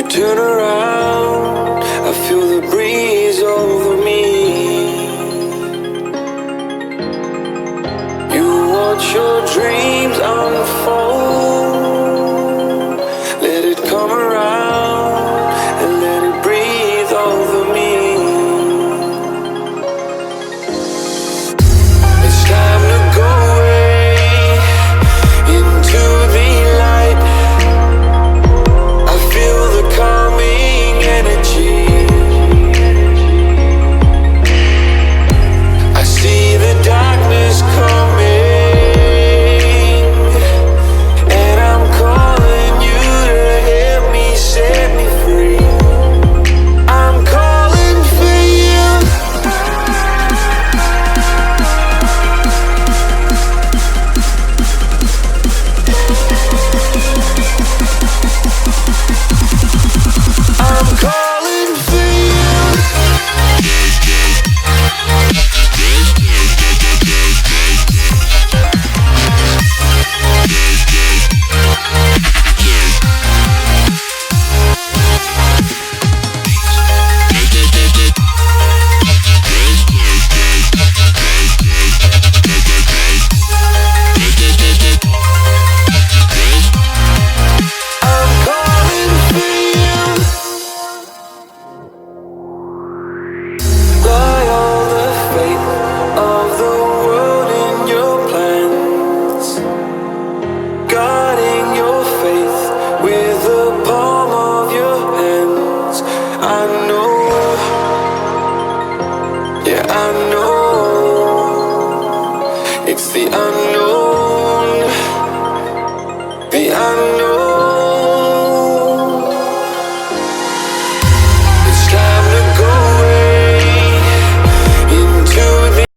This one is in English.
turn around, I feel the breeze over me. You watch your dreams unfold. Let it come around and let it breathe over me. It's time to go away into the light. I feel the calming energy. I see the darkness coming, and I'm calling you to help me set me free. I'm calling for you. I'm calling for you. I'm calling for you. Lie all the fate of the world in your plans, guarding your faith with the palm of your hands. I know, yeah, I know, it's the unknown.